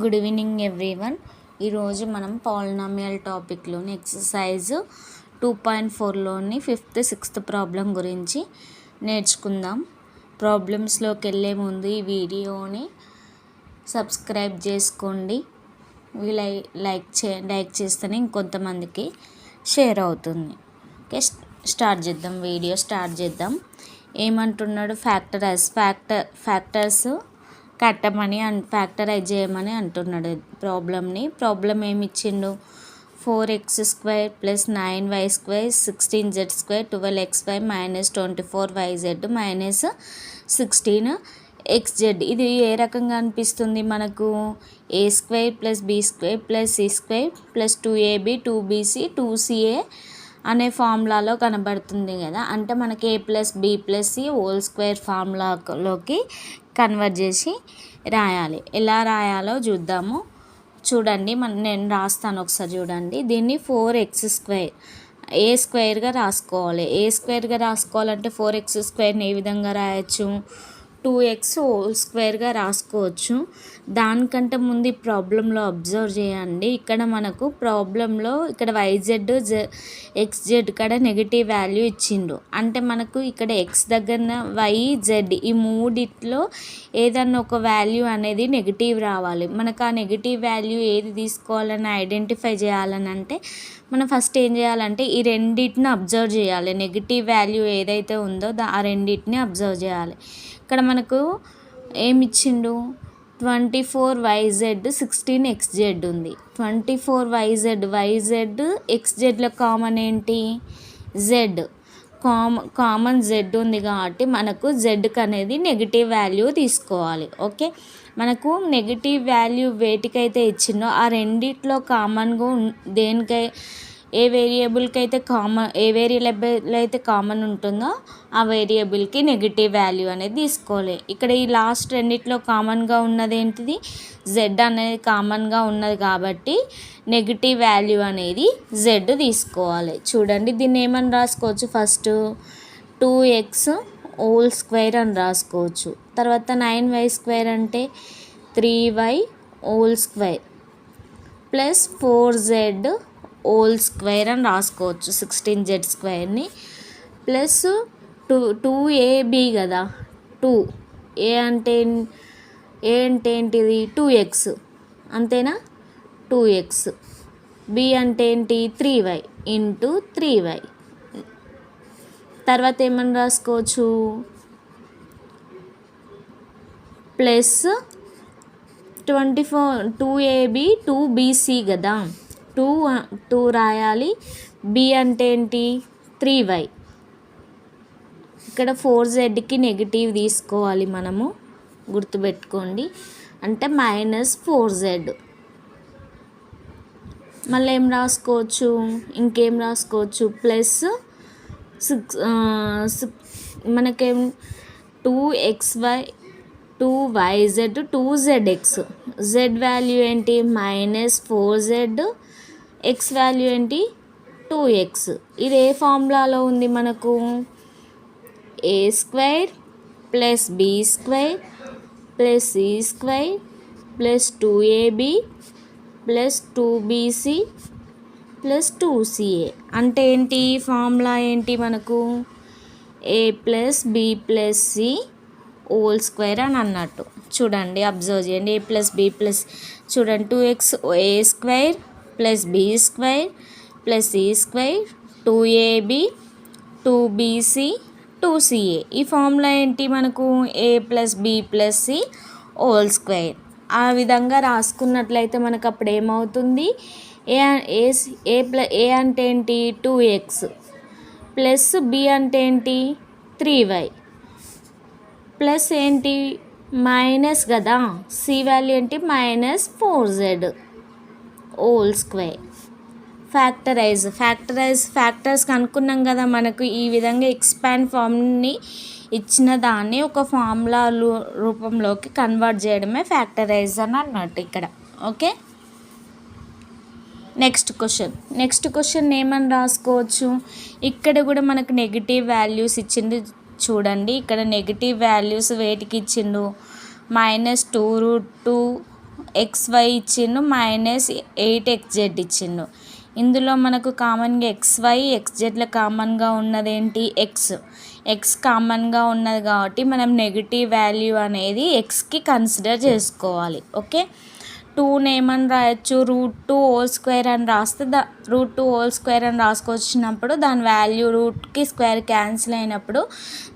Good evening everyone. ఈరోజు మనం polynomial టాపిక్లోని ఎక్సర్సైజ్ 2.4లోని 5th 6th ప్రాబ్లం గురించి నేర్చుకుందాం. ప్రాబ్లమ్స్లోకి వెళ్ళే ముందు ఈ వీడియోని సబ్స్క్రైబ్ చేసుకోండి. లైక్ చేస్తేనే ఇంకొంతమందికి షేర్ అవుతుంది. ఓకే, వీడియో స్టార్ట్ చేద్దాం. ఏమంటున్నాడు? ఫ్యాక్టర్స్ కట్టమని ఫ్యాక్టరైజ్ చేయమని అంటున్నాడు ప్రాబ్లం ఏమి ఇచ్చిండు? 4x² + 9y² 16z² 12xy - 24yz - 16xz. ఇది ఏ రకంగా అనిపిస్తుంది మనకు? a² + b² + c² + 2ab 2bc 2ca అనే ఫార్ములాలో కనబడుతుంది కదా. అంటే మనకి a + b + c whole square ఫార్ములాలోకి కన్వర్ట్ చేసి రాయాలి. ఎలా రాయాలో చూద్దాము. చూడండి, నేను రాస్తాను, ఒకసారి చూడండి. దీన్ని 4x² ఏ స్క్వేర్గా రాసుకోవాలి. ఏ స్క్వేర్గా రాసుకోవాలంటే 4x² ఏ విధంగా రాయొచ్చు? 2x హోల్ స్క్వేర్గా రాసుకోవచ్చు. దానికంటే ముందు ఈ ప్రాబ్లంలో అబ్జర్వ్ చేయండి. ఇక్కడ మనకు ప్రాబ్లంలో ఇక్కడ xz కాడ నెగిటివ్ వాల్యూ ఇచ్చిండు. అంటే మనకు ఇక్కడ x దగ్గర yz ఈ మూడిట్లో ఏదన్నా ఒక వాల్యూ అనేది నెగిటివ్ రావాలి. మనకు ఆ నెగిటివ్ వాల్యూ ఏది తీసుకోవాలని ఐడెంటిఫై చేయాలని అంటే మనం ఫస్ట్ ఏం చేయాలంటే ఈ రెండింటిని అబ్జర్వ్ చేయాలి. నెగిటివ్ వాల్యూ ఏదైతే ఉందో ఆ రెండింటిని అబ్జర్వ్ చేయాలి. ఇక్కడ మనకు ఏమి ఇచ్చిండు? 24yz 16xz ఉంది. 24yz xzలో కామన్ ఏంటి? z. కామన్ z ఉంది కాబట్టి మనకు zకి అనేది నెగిటివ్ వాల్యూ తీసుకోవాలి. ఓకే, మనకు నెగిటివ్ వాల్యూ వేటికైతే ఇచ్చిందో ఆ రెండిట్లో కామన్గా ఏ వేరియబుల్ అయితే కామన్ ఉంటుందో ఆ వేరియబుల్కి నెగిటివ్ వాల్యూ అనేది తీసుకోవాలి. ఇక్కడ ఈ లాస్ట్ రెండిట్లో కామన్గా ఉన్నది ఏంటిది? z అనేది కామన్గా ఉన్నది కాబట్టి నెగిటివ్ వాల్యూ అనేది z తీసుకోవాలి. చూడండి, దీన్ని ఏమని రాసుకోవచ్చు? ఫస్ట్ 2x హోల్ స్క్వేర్ అని రాసుకోవచ్చు. తర్వాత 9y² అంటే 3y whole square plus 4z whole square అని రాసుకోవచ్చు. 16z² ప్లస్ 2ab కదా. 2a అంటే ఏంటిది? 2x అంతేనా? 2x. b అంటే ఏంటి? 3y into 3y. తర్వాత ఏమని రాసుకోవచ్చు? ప్లస్ 2ab 2bc కదా. 2 రాయాలి. b అంటే ఏంటి? 3y. ఇక్కడ 4zకి నెగిటివ్ తీసుకోవాలి మనము, గుర్తుపెట్టుకోండి. అంటే -4z. మళ్ళీ ఏం రాసుకోవచ్చు? ఇంకేం రాసుకోవచ్చు? ప్లస్ 6 మనకేం 2xy 2yz 2zx. z value ఏంటి? -4z. x వాల్యూ ఏంటి? 2x. ఇది ఏ ఫార్ములాలో ఉంది మనకు? a² + b² + c² + 2ab + 2bc + 2ca. అంటే ఏంటి? ఫార్ములా ఏంటి మనకు? a + b + c whole square అని అన్నట్టు. చూడండి, అబ్జర్వ్ చేయండి. a + b చూడండి, 2x a² + b² + c² 2ab 2bc 2ca. ఈ ఫార్ములా ఏంటి మనకు? a + b + c whole square. ఆ విధంగా రాసుకున్నట్లయితే మనకు అప్పుడు ఏమవుతుంది? ఏ అంటే ఏంటి? 2x ప్లస్ b అంటే ఏంటి? 3y ప్లస్ ఏంటి? మైనస్ కదా. c వాల్యూ ఏంటి? -4z whole square. ఫ్యాక్టర్స్ కనుక్కున్నాం కదా. మనకు ఈ విధంగా ఎక్స్పాండ్ ఫామ్ని ఇచ్చిన దాన్ని ఒక ఫార్ములా రూపంలోకి కన్వర్ట్ చేయడమే ఫ్యాక్టరైజ్ అని అన్నట్టు ఇక్కడ. ఓకే, నెక్స్ట్ క్వశ్చన్ ఏమని రాసుకోవచ్చు? ఇక్కడ కూడా మనకు నెగిటివ్ వాల్యూస్ ఇచ్చింది. చూడండి, ఇక్కడ నెగిటివ్ వాల్యూస్ వేటికి ఇచ్చిండు? -2√2 XY ఇచ్చిండు మైనస్ 8XZ ఇచ్చిండు. ఇందులో మనకు కామన్గా XY XZలో కామన్గా ఉన్నదేంటి ఎక్స్ కామన్గా ఉన్నది కాబట్టి మనం నెగిటివ్ వాల్యూ అనేది ఎక్స్కి కన్సిడర్ చేసుకోవాలి. ఓకే, 2ని ఏమని రాయొచ్చు, √2² అని రాస్తే √2² అని రాసుకొచ్చినప్పుడు దాని వాల్యూ రూట్కి స్క్వేర్ క్యాన్సిల్ అయినప్పుడు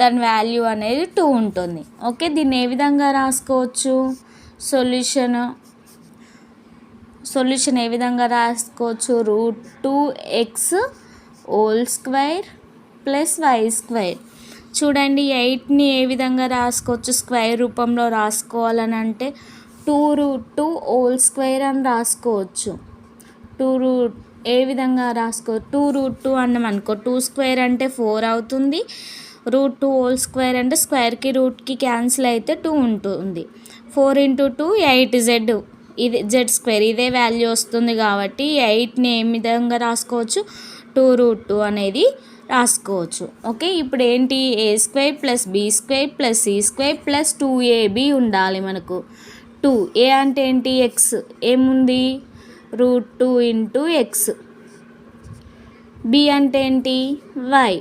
దాని వాల్యూ అనేది 2 ఉంటుంది. ఓకే, దీన్ని ఏ విధంగా రాసుకోవచ్చు, సొల్యూషన్ ఏ విధంగా రాసుకోవచ్చు, √2x² + y². చూడండి 8ని ఏ విధంగా రాసుకోవచ్చు, స్క్వేర్ రూపంలో రాసుకోవాలని అంటే 2√2² అని రాసుకోవచ్చు. ఏ విధంగా 2√2 అన్నాం అనుకో, 2² అంటే 4 అవుతుంది, √2² అంటే స్క్వేర్కి రూట్కి క్యాన్సిల్ అయితే 2 ఉంటుంది. 4 × 2 8Z, ఇది Z², ఇదే వాల్యూ వస్తుంది కాబట్టి 8ని ఏ విధంగా రాసుకోవచ్చు, 2√2 అనేది రాసుకోవచ్చు. ఓకే, ఇప్పుడు ఏంటి, a² + b² + c² + 2ab ఉండాలి మనకు. 2 a అంటే ఏంటి, x, ఏముంది √2 × x, b అంటే ఏంటి y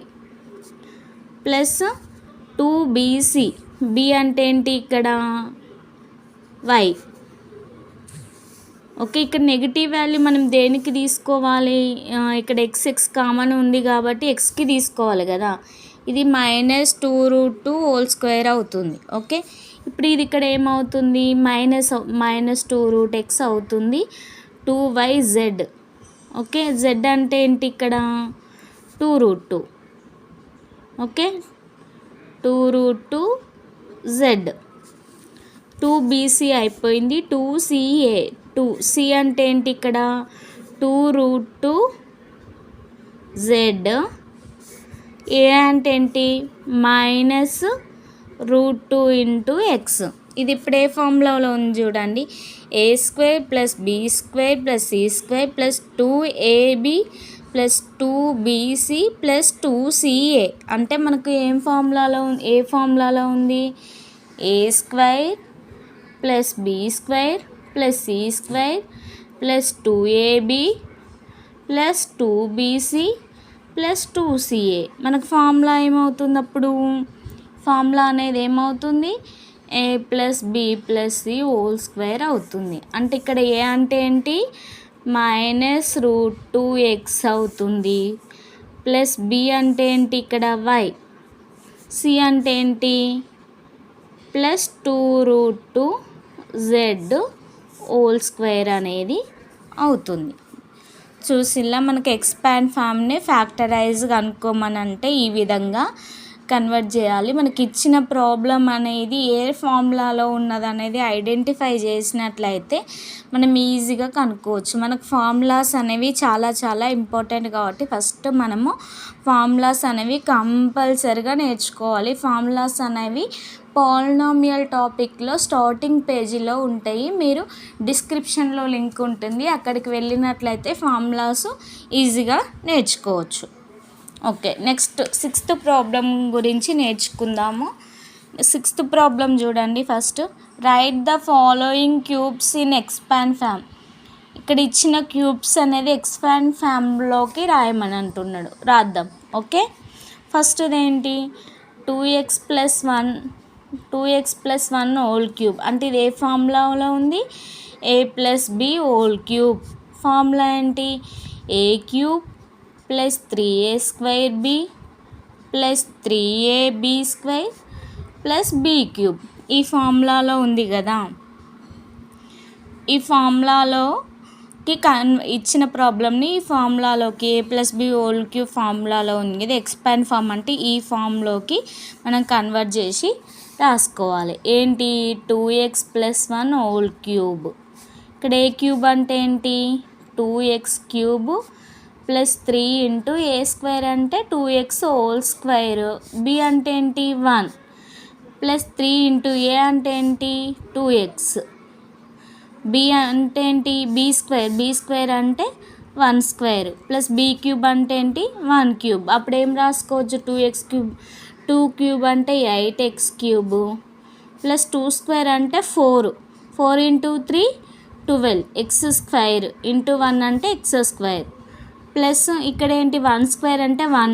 ప్లస్ 2bc, b అంటే ఏంటి ఇక్కడ y. ఓకే, ఇక్కడ నెగిటివ్ వాల్యూ మనం దేనికి తీసుకోవాలి, ఇక్కడ x కామన్ ఉంది కాబట్టి ఎక్స్కి తీసుకోవాలి కదా, ఇది -2√2² అవుతుంది. ఓకే, ఇప్పుడు ఇది ఇక్కడ ఏమవుతుంది, -2√x అవుతుంది, 2yz. ఓకే, z అంటే ఏంటి ఇక్కడ 2√2. Okay, 2√2z. 2bc అయిపోయింది, 2ca. c అంటే ఏంటి ఇక్కడ 2√2z. a అంటే ఏంటి -√2 × x. ఇది ఇప్పుడు ఏ ఫార్ములాలో ఉంది చూడండి, a² + b² + c² + 2ab + 2bc + 2ca. అంటే మనకు ఏ ఫార్ములాలో ఉంది, a² + b² + c² + 2ab + 2bc + 2ca. మనకు ఫార్ములా ఏమవుతుంది, అప్పుడు ఫార్ములా అనేది ఏమవుతుంది, a + b + c² అవుతుంది. అంటే ఇక్కడ a అంటే ఏంటి -√2x అవుతుంది, ప్లస్ b అంటే ఏంటి ఇక్కడ y, c అంటే ఏంటి +2√2z² అనేది అవుతుంది. చూసిలా మనకి ఎక్స్పాండ్ ఫామ్ని ఫ్యాక్టరైజ్ కనుక్కోమని అంటే ఈ విధంగా కన్వర్ట్ చేయాలి. మనకి ఇచ్చిన ప్రాబ్లం అనేది ఏ ఫార్ములాలో ఉన్నదనేది ఐడెంటిఫై చేసినట్లయితే మనం ఈజీగా కనుక్కోవచ్చు. మనకు ఫార్ములాస్ అనేవి చాలా చాలా ఇంపార్టెంట్ కాబట్టి ఫస్ట్ మనము ఫార్ములాస్ అనేవి కంపల్సరిగా నేర్చుకోవాలి. ఫార్ములాస్ అనేవి పాలినామియల్ టాపిక్లో స్టార్టింగ్ పేజీలో ఉంటాయి, మీరు డిస్క్రిప్షన్లో లింక్ ఉంటుంది, అక్కడికి వెళ్ళినట్లయితే ఫార్ములాస్ ఈజీగా నేర్చుకోవచ్చు. ఓకే, నెక్స్ట్ 6th ప్రాబ్లం గురించి నేర్చుకుందాము. 6th ప్రాబ్లం చూడండి. First write the following cubes in expand form. ఇక్కడ ఇచ్చిన క్యూబ్స్ అనేది ఎక్స్పాండ్ ఫామ్లోకి రాయమని అంటున్నాడు, రాద్దాం. ఓకే, ఫస్ట్ ఏంటి 2x + 1 హోల్ క్యూబ్, అంటే ఇది ఏ ఫార్ములాలో ఉంది, a + b whole cube. Formula ఏంటి, a³ + 3a²b + 3ab² + b³. ఈ ఫార్ములాలో ఉంది కదా, ఈ ఫార్ములాలోకి ఇచ్చిన ప్రాబ్లమ్ని ఈ ఫార్ములాలోకి a + b హోల్ క్యూబ్ ఫార్ములాలో ఉంది కదా, ఎక్స్పాండ్ ఫామ్ అంటే ఈ ఫామ్లోకి మనం కన్వర్ట్ చేసి రాసుకోవాలి. ఏంటి 2x + 1 హోల్ క్యూబ్. ఇక్కడ ఏ క్యూబ్ అంటే ఏంటి 2x³ + 3 × a² అంటే 2x హోల్ స్క్వేర్. b అంటే ఏంటి 1 + 3 × a అంటే ఏంటి 2x. b అంటే ఏంటి b² అంటే 1² + b³ అంటే ఏంటి 1³. అప్పుడు ఏం రాసుకోవచ్చు 2x³ 2³ అంటే 8x³ + 2² అంటే 4 × 3 12 ఎక్స్ స్క్వేర్ ఇంటూ 1 అంటే ఎక్స్ స్క్వేర్ ప్లస్ ఇక్కడ ఏంటి 1 స్క్వేర్ అంటే 1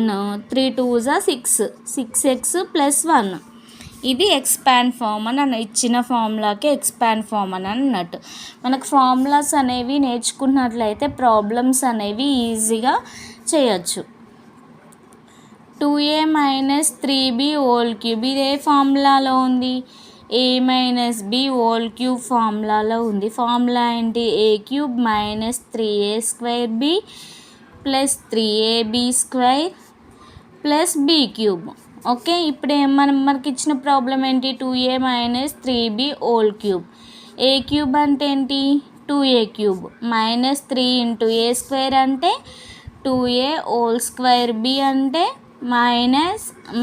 3 2 6 6x ప్లస్ 1 ఇది ఎక్స్పాండ్ ఫామ్ అని ఇచ్చిన ఫార్ములాకి ఎక్స్పాండ్ ఫామ్ అని అన్నట్టు. మనకు ఫార్ములాస్ అనేవి నేర్చుకున్నట్లయితే ప్రాబ్లమ్స్ అనేవి ఈజీగా చేయొచ్చు. 2a minus 3b whole cube ఇది ఏ ఫార్ములాలో ఉంది? a minus b whole cube ఫార్ములాలో ఉంది. ఫార్ములా ఏంటి? a cube minus 3a square b plus 3ab square plus b cube. Okay, ఇప్పుడు మనకి ఇచ్చిన ప్రాబ్లం ఏంటి? 2a minus 3b whole cube. A cube అంటే ఏంటి? 2a cube minus 3 into A square అంటే 2a హోల్ స్క్వేర్, b అంటే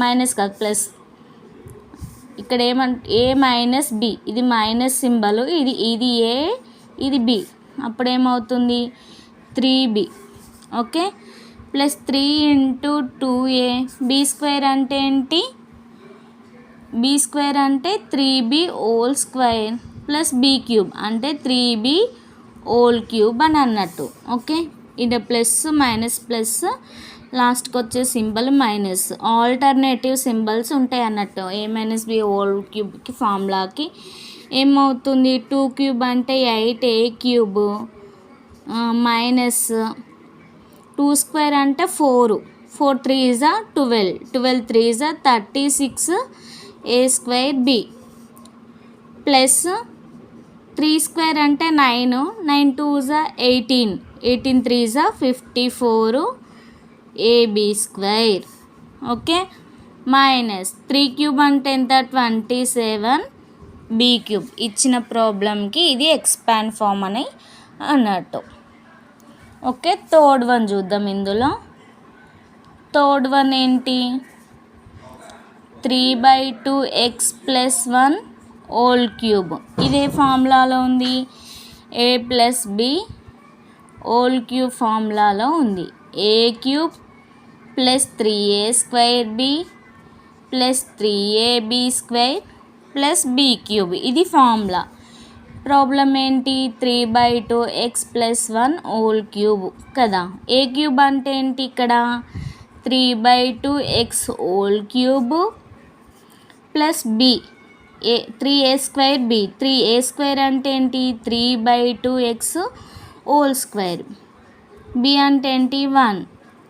minus కాదు plus, ఇక్కడ ఏ మైనస్ బి, ఇది మైనస్ సింబల్, ఇది ఏ ఇది బి, అప్పుడేమవుతుంది 3b. Okay, plus 3 into 2a, b square అంటే ఏంటి? బి స్క్వేర్ అంటే 3b whole square plus b cube అంటే 3b హోల్ క్యూబ్ అని అన్నట్టు. ఓకే, ఇది ప్లస్ మైనస్ ప్లస్ లాస్ట్కి వచ్చే సింబల్ మైనస్, ఆల్టర్నేటివ్ సింబల్స్ ఉంటాయి అన్నట్టు. ఏ మైనస్ బి హోల్ క్యూబ్కి ఫార్ములాకి ఏమవుతుంది? 2 క్యూబ్ అంటే 8a క్యూబ్ మైనస్ 2 స్క్వేర్ అంటే 4 3 12 3 36 a square b plus 3 square అంటే 9 2 18 3 54 ab square. Okay, minus 3 cube అంటే ఎంత? 27 b క్యూబ్. ఇచ్చిన ప్రాబ్లంకి ఇది ఎక్స్పాండ్ ఫామ్ అని అన్నట్టు. ఓకే, థర్డ్ వన్ చూద్దాం. ఇందులో థర్డ్ వన్ ఏంటి? 3/2x plus 1 whole cube. ఇదే ఫార్ములాలో ఉంది. a plus b whole cube ఫార్ములాలో ఉంది. a cube plus 3a square b plus 3ab square plus b cube, ఇది ఫార్ములా. ప్రాబ్లం ఏంటి? 3/2x ప్లస్ 1 హోల్ క్యూబ్ కదా. ఏ క్యూబ్ అంటే ఏంటి? ఇక్కడ 3/2x whole cube plus b 3a square b. 3a square అంటే ఏంటి? 3/2x whole square. b అంటే ఏంటి? 1.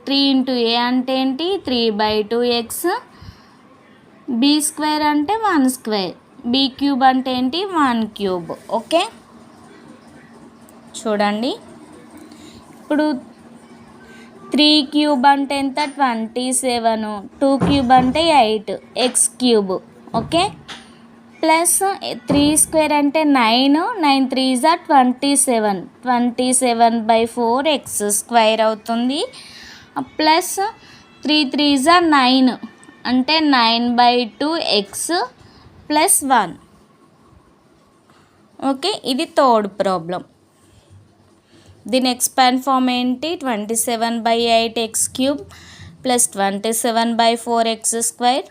3 ఇంటూ a అంటే ఏంటి? 3/2x. b స్క్వేర్ అంటే 1 స్క్వేర్. b క్యూబ్ అంటే ఏంటి? 1 క్యూబ్. ఓకే, చూడండి. ఇప్పుడు 3 క్యూబ్ అంటే ఎంత? 27. 2 క్యూబ్ అంటే 8 X cube. Okay, plus 3 square అంటే 9 3 27 27/4 ఎక్స్ స్క్వేర్ అవుతుంది. ప్లస్ 3 3 9 అంటే 9/2 ఎక్స్ ప్లస్ 1. ఓకే, ఇది థర్డ్ ప్రాబ్లం. దీని ఎక్స్పాండ్ ఫామ్ ఏంటి? 27/8 x cube plus 27/4 x square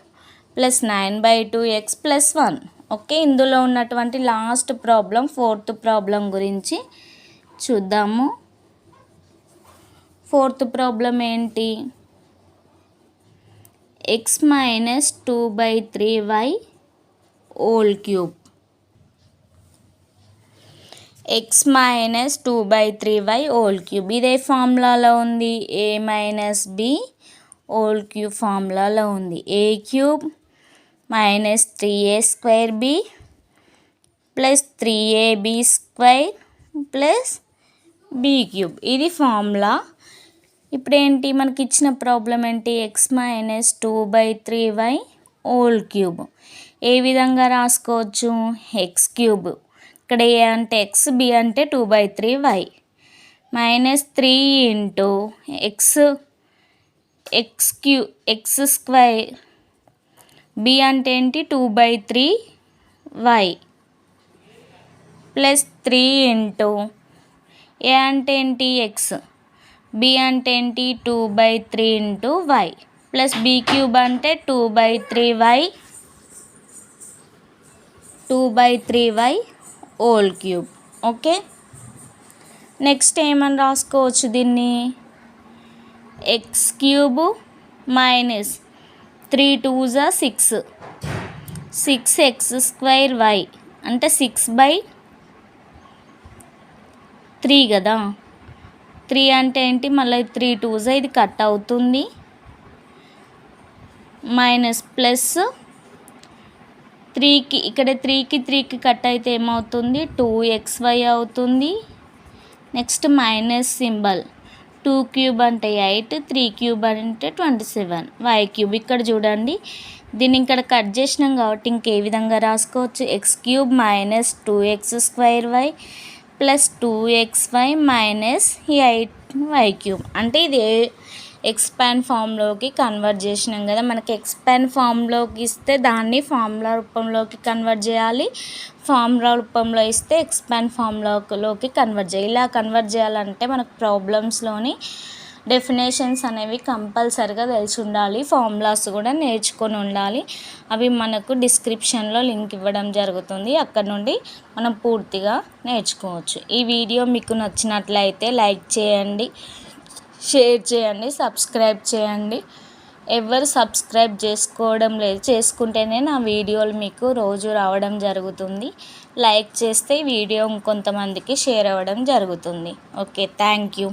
plus 9/2 x plus 1. Okay, ఇందులో ఉన్నటువంటి లాస్ట్ ప్రాబ్లం ఫోర్త్ ప్రాబ్లం గురించి చూద్దాము. ఫోర్త్ ప్రాబ్లం ఏంటి? x minus 2/3y whole cube. x minus 2/3y whole cube ఇదే ఫార్ములాలో ఉంది. a minus b whole cube ఫార్ములాలో ఉంది. a cube minus 3a square b plus 3ab square plus b cube, ఇది formula. ఇప్పుడు ఏంటి మనకి ఇచ్చిన ప్రాబ్లం ఏంటి? x minus 2/3y whole cube. ఏ విధంగా రాసుకోవచ్చు? ఎక్స్ క్యూబ్, ఇక్కడ ఏ అంటే ఎక్స్, బి అంటే 2/3y minus 3 into x square, b అంటే ఏంటి? 2/3y ప్లస్ 3 ఇంటూ ఏ అంటే ఏంటి? ఎక్స్, బి అంటే ఏంటి? 2/3 into y plus b cube అంటే 2/3y whole cube. Okay, next ఏమని రాసుకోవచ్చు దీన్ని, X cube minus 3 2s 6 6x² y అంటే 6/3 కదా. 3 అంటే ఏంటి, మళ్ళీ 3 2s ఇది కట్ అవుతుంది, మైనస్ ప్లస్ 3కి ఇక్కడ 3కి కట్ అయితే ఏమవుతుంది 2xy అవుతుంది. నెక్స్ట్ మైనస్ సింబల్, 2 క్యూబ్ అంటే 8, 3 క్యూబ్ అంటే 27, y క్యూబ్. ఇక్కడ చూడండి దీన్ని ఇక్కడ కట్ చేసినాం కాబట్టి ఇంకే విధంగా రాసుకోవచ్చు, X cube minus 2x² plus 2xy minus 8y cube. అంటే ఇది ఎక్స్పాండ్ ఫామ్లోకి కన్వర్ట్ చేసినాం కదా. మనకి ఎక్స్పాండ్ ఫామ్లోకి ఇస్తే దాన్ని ఫార్ములా రూపంలోకి కన్వర్ట్ చేయాలి, ఫార్ములా రూపంలో ఇస్తే ఎక్స్పాండ్ ఫామ్లోకి కన్వర్ట్ చేయాలి. ఇలా కన్వర్ట్ చేయాలంటే మనకు ప్రాబ్లమ్స్లోని డెఫినేషన్స్ అనేవి కంపల్సరిగా తెలిసి ఉండాలి, ఫార్ములాస్ కూడా నేర్చుకొని ఉండాలి. అవి మనకు డిస్క్రిప్షన్లో లింక్ ఇవ్వడం జరుగుతుంది, అక్కడ నుండి మనం పూర్తిగా నేర్చుకోవచ్చు. ఈ వీడియో మీకు నచ్చినట్లయితే లైక్ చేయండి, షేర్ చేయండి, సబ్స్క్రైబ్ చేయండి. ఎవరు సబ్స్క్రైబ్ చేసుకోవడం లేదు, చేసుకుంటేనే నా వీడియోలు మీకు రోజు రావడం జరుగుతుంది. లైక్ చేస్తే వీడియో ఇంకొంతమందికి షేర్ అవ్వడం జరుగుతుంది. Okay, thank you.